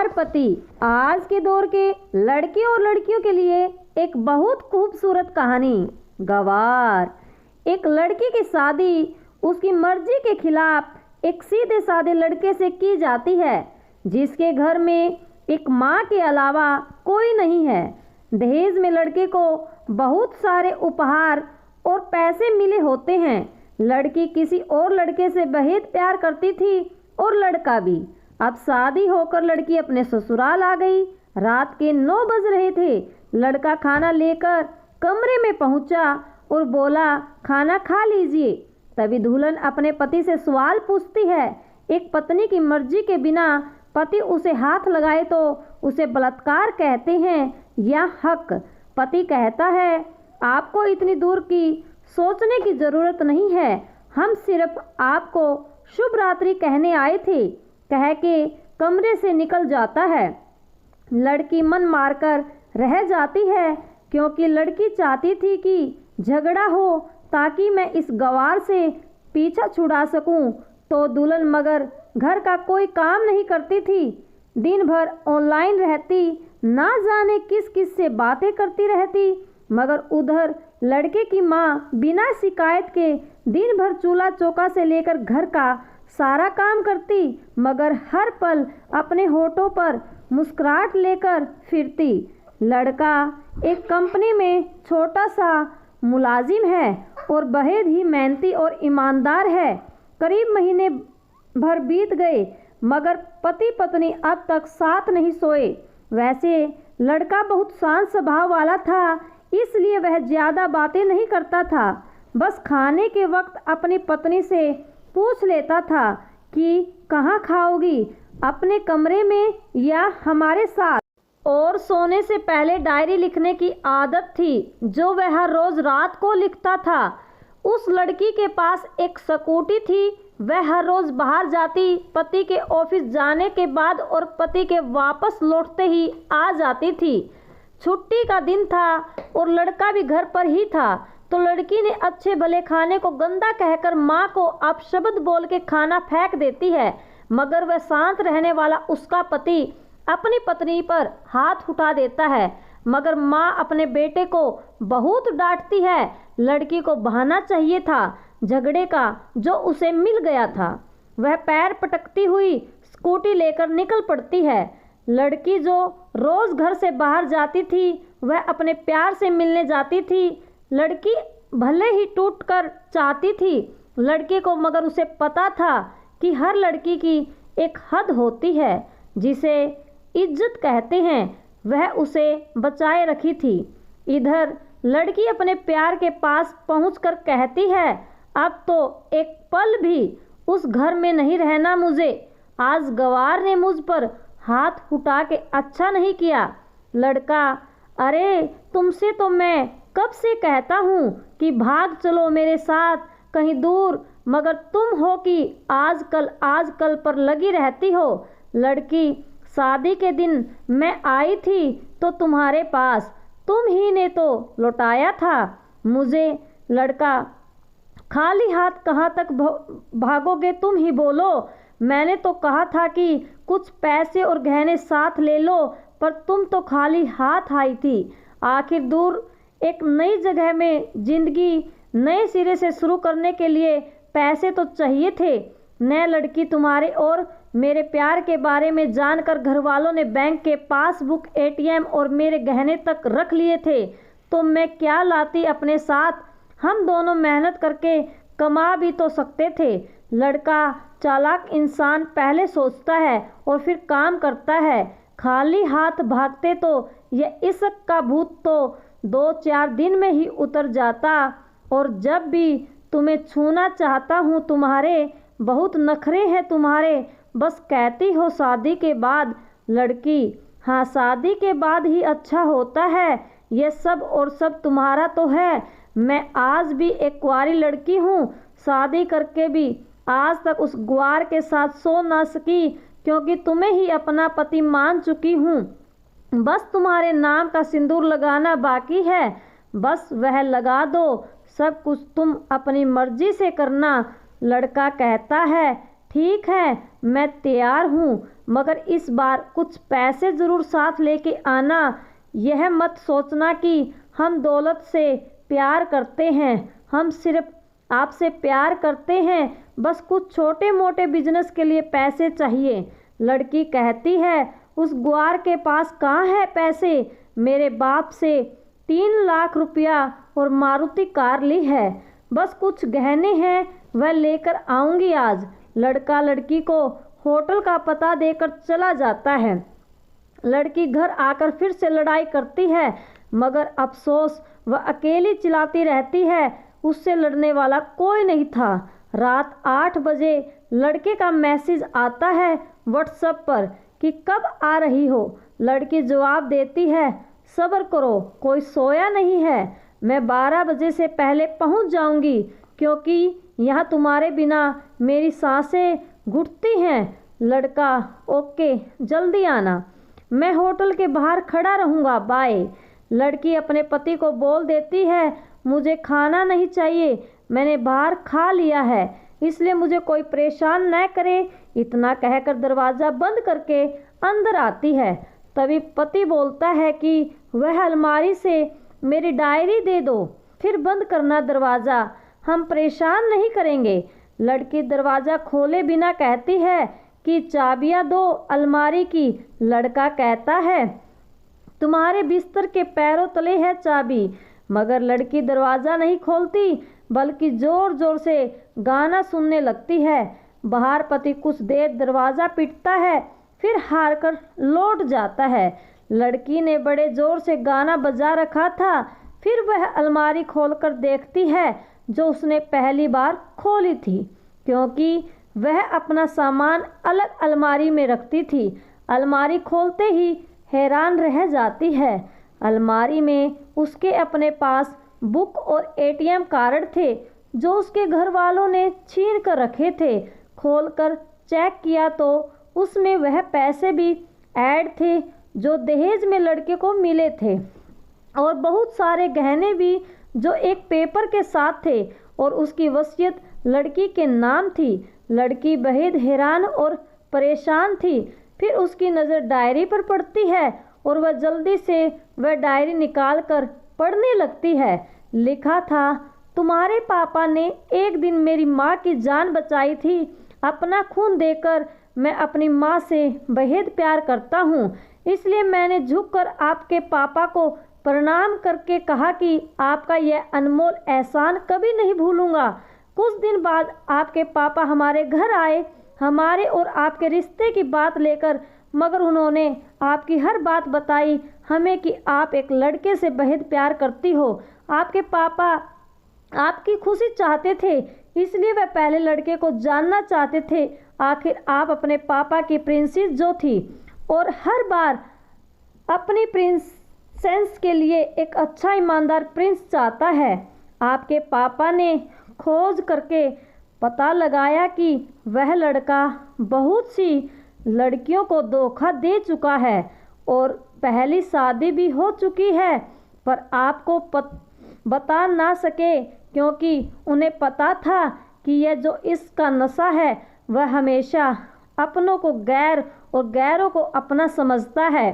गवार पति। आज के दौर के लड़के और लड़कियों के लिए एक बहुत खूबसूरत कहानी। गवार। एक लड़की की शादी उसकी मर्जी के खिलाफ एक सीधे साधे लड़के से की जाती है, जिसके घर में एक माँ के अलावा कोई नहीं है। दहेज में लड़के को बहुत सारे उपहार और पैसे मिले होते हैं। लड़की किसी और लड़के से बेहद प्यार करती थी और लड़का भी। अब शादी होकर लड़की अपने ससुराल आ गई। रात के 9 बज रहे थे। लड़का खाना लेकर कमरे में पहुंचा और बोला, खाना खा लीजिए। तभी दुल्हन अपने पति से सवाल पूछती है। एक पत्नी की मर्जी के बिना पति उसे हाथ लगाए तो उसे बलात्कार कहते हैं या हक? पति कहता है, आपको इतनी दूर की सोचने की ज़रूरत नहीं है, हम सिर्फ आपको शुभ रात्रि कहने आए थे, कह के कमरे से निकल जाता है। लड़की मन मारकर रह जाती है, क्योंकि लड़की चाहती थी कि झगड़ा हो ताकि मैं इस गवार से पीछा छुड़ा सकूं। तो दुल्हन मगर घर का कोई काम नहीं करती थी, दिन भर ऑनलाइन रहती, ना जाने किस किस से बातें करती रहती। मगर उधर लड़के की माँ बिना शिकायत के दिन भर चूल्हा चौका से लेकर घर का सारा काम करती, मगर हर पल अपने होठों पर मुस्कुराहट लेकर फिरती। लड़का एक कंपनी में छोटा सा मुलाजिम है और बेहद ही मेहनती और ईमानदार है। करीब महीने भर बीत गए, मगर पति पत्नी अब तक साथ नहीं सोए। वैसे लड़का बहुत शांत स्वभाव वाला था, इसलिए वह ज़्यादा बातें नहीं करता था। बस खाने के वक्त अपनी पत्नी से पूछ लेता था कि कहाँ खाओगी, अपने कमरे में या हमारे साथ। और सोने से पहले डायरी लिखने की आदत थी, जो वह हर रोज़ रात को लिखता था। उस लड़की के पास एक स्कूटी थी। वह हर रोज़ बाहर जाती, पति के ऑफिस जाने के बाद और पति के वापस लौटते ही आ जाती थी। छुट्टी का दिन था और लड़का भी घर पर ही था, तो लड़की ने अच्छे भले खाने को गंदा कहकर माँ को अपशब्द बोल के खाना फेंक देती है। मगर वह शांत रहने वाला उसका पति अपनी पत्नी पर हाथ उठा देता है। मगर माँ अपने बेटे को बहुत डांटती है। लड़की को बहाना चाहिए था झगड़े का, जो उसे मिल गया था। वह पैर पटकती हुई स्कूटी लेकर निकल पड़ती है। लड़की जो रोज़ घर से बाहर जाती थी, वह अपने प्यार से मिलने जाती थी। लड़की भले ही टूट कर चाहती थी लड़के को, मगर उसे पता था कि हर लड़की की एक हद होती है, जिसे इज्जत कहते हैं। वह उसे बचाए रखी थी। इधर लड़की अपने प्यार के पास पहुंचकर कहती है, अब तो एक पल भी उस घर में नहीं रहना मुझे। आज गवार ने मुझ पर हाथ उठा के अच्छा नहीं किया। लड़का, अरे तुमसे तो मैं कब से कहता हूँ कि भाग चलो मेरे साथ कहीं दूर, मगर तुम हो कि आजकल पर लगी रहती हो। लड़की, शादी के दिन मैं आई थी तो तुम्हारे पास, तुम ही ने तो लौटाया था मुझे। लड़का, खाली हाथ कहाँ तक भागोगे, तुम ही बोलो। मैंने तो कहा था कि कुछ पैसे और गहने साथ ले लो, पर तुम तो खाली हाथ आई थी। आखिर दूर एक नई जगह में जिंदगी नए सिरे से शुरू करने के लिए पैसे तो चाहिए थे। न लड़की, तुम्हारे और मेरे प्यार के बारे में जानकर घर वालों ने बैंक के पासबुक, ATM और मेरे गहने तक रख लिए थे, तो मैं क्या लाती अपने साथ। हम दोनों मेहनत करके कमा भी तो सकते थे। लड़का, चालाक इंसान पहले सोचता है और फिर काम करता है। खाली हाथ भागते तो यह इश्क का भूत तो 2-4 दिन में ही उतर जाता। और जब भी तुम्हें छूना चाहता हूँ, तुम्हारे बहुत नखरे हैं तुम्हारे, बस कहती हो शादी के बाद। लड़की, हाँ शादी के बाद ही अच्छा होता है ये सब, और सब तुम्हारा तो है। मैं आज भी एक कुंवारी लड़की हूँ, शादी करके भी आज तक उस ग्वार के साथ सो ना सकी, क्योंकि तुम्हें ही अपना पति मान चुकी हूँ। बस तुम्हारे नाम का सिंदूर लगाना बाकी है, बस वह लगा दो। सब कुछ तुम अपनी मर्जी से करना। लड़का कहता है, ठीक है, मैं तैयार हूँ, मगर इस बार कुछ पैसे ज़रूर साथ लेके आना। यह मत सोचना कि हम दौलत से प्यार करते हैं, हम सिर्फ आपसे प्यार करते हैं, बस कुछ छोटे मोटे बिजनेस के लिए पैसे चाहिए। लड़की कहती है, उस ग्वार के पास कहाँ है पैसे? मेरे बाप से 3 लाख रुपया और मारुति कार ली है, बस कुछ गहने हैं, वह लेकर आऊँगी आज। लड़का लड़की को होटल का पता देकर चला जाता है। लड़की घर आकर फिर से लड़ाई करती है, मगर अफसोस वह अकेली चिल्लाती रहती है, उससे लड़ने वाला कोई नहीं था। रात 8 बजे लड़के का मैसेज आता है व्हाट्सएप पर कि कब आ रही हो। लड़की जवाब देती है, सब्र करो, कोई सोया नहीं है, मैं 12 बजे से पहले पहुंच जाऊंगी, क्योंकि यहाँ तुम्हारे बिना मेरी सांसें घुटती हैं। लड़का, ओके, जल्दी आना, मैं होटल के बाहर खड़ा रहूँगा, बाय। लड़की अपने पति को बोल देती है, मुझे खाना नहीं चाहिए, मैंने बाहर खा लिया है, इसलिए मुझे कोई परेशान न करे। इतना कहकर दरवाज़ा बंद करके अंदर आती है। तभी पति बोलता है कि वह अलमारी से मेरी डायरी दे दो, फिर बंद करना दरवाज़ा, हम परेशान नहीं करेंगे। लड़की दरवाज़ा खोले बिना कहती है कि चाबियाँ दो अलमारी की। लड़का कहता है, तुम्हारे बिस्तर के पैरों तले है चाबी। मगर लड़की दरवाज़ा नहीं खोलती, बल्कि ज़ोर ज़ोर से गाना सुनने लगती है। बाहर पति कुछ देर दरवाज़ा पीटता है, फिर हार कर लौट जाता है। लड़की ने बड़े ज़ोर से गाना बजा रखा था, फिर वह अलमारी खोलकर देखती है जो उसने पहली बार खोली थी, क्योंकि वह अपना सामान अलग अलमारी में रखती थी। अलमारी खोलते ही हैरान रह जाती है। अलमारी में उसके अपने पास बुक और एटीएम कार्ड थे जो उसके घर वालों ने छीन कर रखे थे। खोलकर चेक किया तो उसमें वह पैसे भी ऐड थे जो दहेज में लड़के को मिले थे, और बहुत सारे गहने भी जो एक पेपर के साथ थे, और उसकी वसीयत लड़की के नाम थी। लड़की बेहद हैरान और परेशान थी। फिर उसकी नज़र डायरी पर पड़ती है और वह जल्दी से वह डायरी निकाल कर पढ़ने लगती है। लिखा था, तुम्हारे पापा ने एक दिन मेरी माँ की जान बचाई थी, अपना खून देकर मैं अपनी माँ से बेहद प्यार करता हूँ, इसलिए मैंने झुककर आपके पापा को प्रणाम करके कहा कि आपका यह अनमोल एहसान कभी नहीं भूलूंगा। कुछ दिन बाद आपके पापा हमारे घर आए, हमारे और आपके रिश्ते की बात लेकर, मगर उन्होंने आपकी हर बात बताई हमें कि आप एक लड़के से बेहद प्यार करती हो। आपके पापा आपकी खुशी चाहते थे, इसलिए वह पहले लड़के को जानना चाहते थे। आखिर आप अपने पापा की प्रिंसेस जो थी, और हर बार अपनी प्रिंसेस के लिए एक अच्छा ईमानदार प्रिंस चाहता है। आपके पापा ने खोज करके पता लगाया कि वह लड़का बहुत सी लड़कियों को धोखा दे चुका है और पहली शादी भी हो चुकी है, पर आपको बता ना सके, क्योंकि उन्हें पता था कि यह जो इसका नशा है वह हमेशा अपनों को गैर और गैरों को अपना समझता है।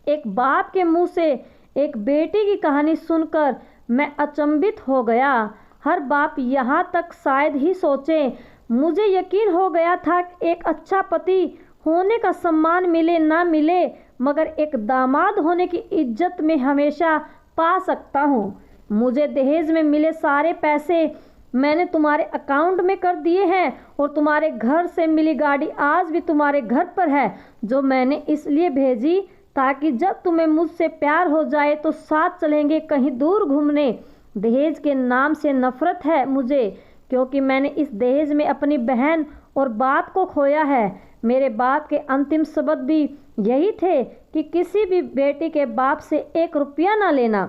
एक बाप के मुंह से एक बेटी की कहानी सुनकर मैं अचंभित हो गया। हर बाप यहाँ तक शायद ही सोचे। मुझे यकीन हो गया था कि एक अच्छा पति होने का सम्मान मिले ना मिले, मगर एक दामाद होने की इज्जत में हमेशा पा सकता हूँ। मुझे दहेज में मिले सारे पैसे मैंने तुम्हारे अकाउंट में कर दिए हैं, और तुम्हारे घर से मिली गाड़ी आज भी तुम्हारे घर पर है, जो मैंने इसलिए भेजी ताकि जब तुम्हें मुझसे प्यार हो जाए तो साथ चलेंगे कहीं दूर घूमने। दहेज के नाम से नफरत है मुझे, क्योंकि मैंने इस दहेज में अपनी बहन और बाप को खोया है। मेरे बाप के अंतिम शब्द भी यही थे कि किसी भी बेटी के बाप से 1 रुपया ना लेना,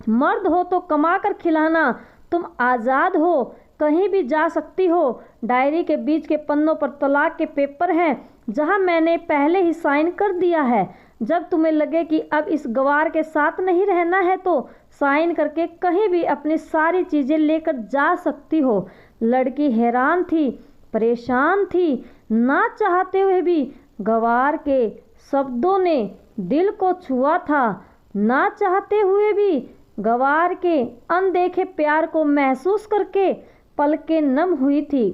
मर्द हो तो कमा कर खिलाना, तुम आज़ाद हो, कहीं भी जा सकती हो। डायरी के बीच के पन्नों पर तलाक के पेपर हैं, जहां मैंने पहले ही साइन कर दिया है। जब तुम्हें लगे कि अब इस गवार के साथ नहीं रहना है तो साइन करके कहीं भी अपनी सारी चीज़ें लेकर जा सकती हो। लड़की हैरान थी, परेशान थी। ना चाहते हुए भी गवार के शब्दों ने दिल को छुआ था। ना चाहते हुए भी गवार के अनदेखे प्यार को महसूस करके पलकें नम हुई थी।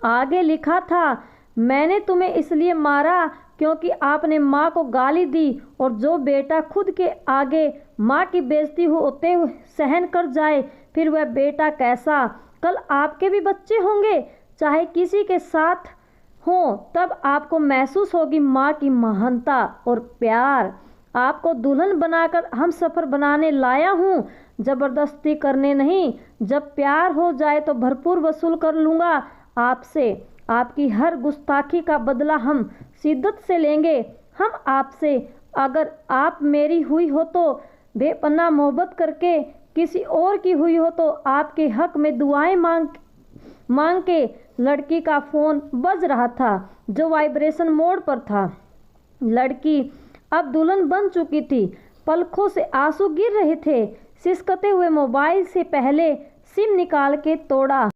आगे लिखा था, मैंने तुम्हें इसलिए मारा क्योंकि आपने माँ को गाली दी, और जो बेटा खुद के आगे माँ की बेइज्जती होते हुए सहन कर जाए, फिर वह बेटा कैसा। कल आपके भी बच्चे होंगे, चाहे किसी के साथ हो, तब आपको महसूस होगी माँ की महानता और प्यार। आपको दुल्हन बनाकर हम सफ़र बनाने लाया हूँ, ज़बरदस्ती करने नहीं। जब प्यार हो जाए तो भरपूर वसूल कर लूँगा आपसे। आपकी हर गुस्ताखी का बदला हम शिद्दत से लेंगे। हम आपसे, अगर आप मेरी हुई हो तो बेपनाह मोहब्बत करके, किसी और की हुई हो तो आपके हक में दुआएं मांग के। लड़की का फ़ोन बज रहा था जो वाइब्रेशन मोड पर था। लड़की अब दुल्हन बन चुकी थी। पलकों से आंसू गिर रहे थे। सिसकते हुए मोबाइल से पहले सिम निकाल के तोड़ा।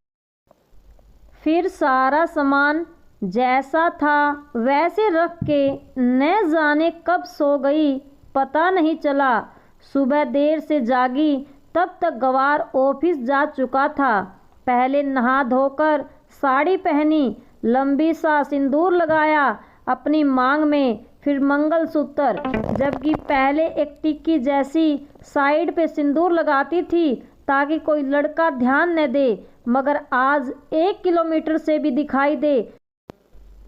फिर सारा सामान जैसा था वैसे रख के न जाने कब सो गई, पता नहीं चला। सुबह देर से जागी, तब तक गवार ऑफिस जा चुका था। पहले नहा धोकर साड़ी पहनी, लंबी सा सिंदूर लगाया अपनी मांग में, फिर मंगलसूत्र। जबकि पहले एक टिक्की जैसी साइड पे सिंदूर लगाती थी ताकि कोई लड़का ध्यान न दे, मगर आज 1 किलोमीटर से भी दिखाई दे।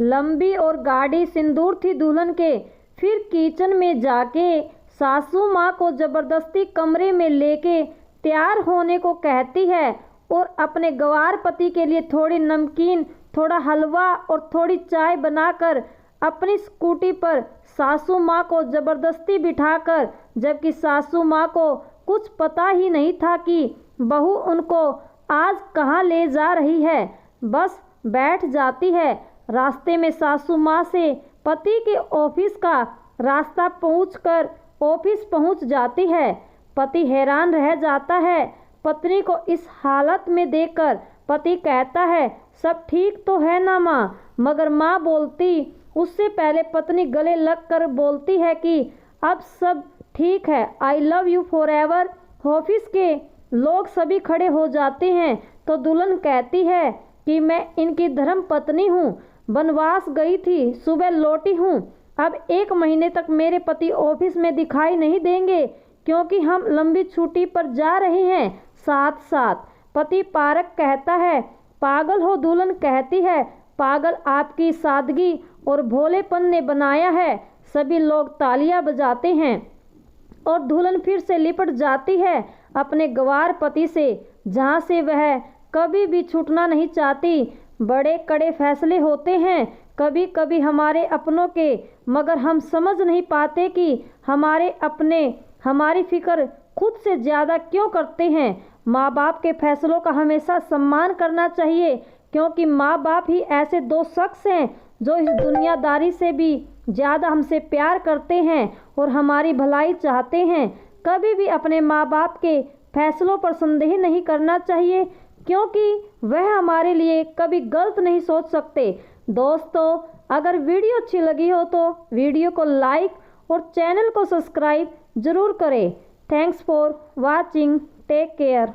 लंबी और गाढ़ी सिंदूर थी दुल्हन के। फिर किचन में जाके सासू माँ को जबरदस्ती कमरे में लेके तैयार होने को कहती है और अपने गवार पति के लिए थोड़ी नमकीन, थोड़ा हलवा और थोड़ी चाय बनाकर अपनी स्कूटी पर सासू माँ को जबरदस्ती बिठाकर, जबकि सासू माँ को कुछ पता ही नहीं था कि बहू उनको आज कहाँ ले जा रही है, बस बैठ जाती है। रास्ते में सासू माँ से पति के ऑफिस का रास्ता पूछकर ऑफिस पहुँच जाती है। पति हैरान रह जाता है पत्नी को इस हालत में देखकर। पति कहता है, सब ठीक तो है ना माँ, मगर माँ बोलती उससे पहले पत्नी गले लग कर बोलती है कि अब सब ठीक है, I love you forever. Office के लोग सभी खड़े हो जाते हैं तो दुल्हन कहती है कि मैं इनकी धर्म पत्नी हूँ, बनवास गई थी, सुबह लौटी हूँ। अब 1 महीने तक मेरे पति ऑफिस में दिखाई नहीं देंगे क्योंकि हम लंबी छुट्टी पर जा रहे हैं साथ साथ। पति पारक कहता है, पागल हो। दुल्हन कहती है, पागल आपकी सादगी और भोलेपन ने बनाया है। सभी लोग तालियां बजाते हैं और दुल्हन फिर से लिपट जाती है अपने गवार पति से, जहां से वह कभी भी छूटना नहीं चाहती। बड़े कड़े फैसले होते हैं कभी कभी हमारे अपनों के, मगर हम समझ नहीं पाते कि हमारे अपने हमारी फिक्र खुद से ज़्यादा क्यों करते हैं। माँ बाप के फैसलों का हमेशा सम्मान करना चाहिए, क्योंकि माँ बाप ही ऐसे 2 शख्स हैं जो इस दुनियादारी से भी ज़्यादा हमसे प्यार करते हैं और हमारी भलाई चाहते हैं। कभी भी अपने माँ बाप के फैसलों पर संदेह नहीं करना चाहिए, क्योंकि वह हमारे लिए कभी गलत नहीं सोच सकते। दोस्तों, अगर वीडियो अच्छी लगी हो तो वीडियो को लाइक और चैनल को सब्सक्राइब ज़रूर करें। Thanks for watching. Take care.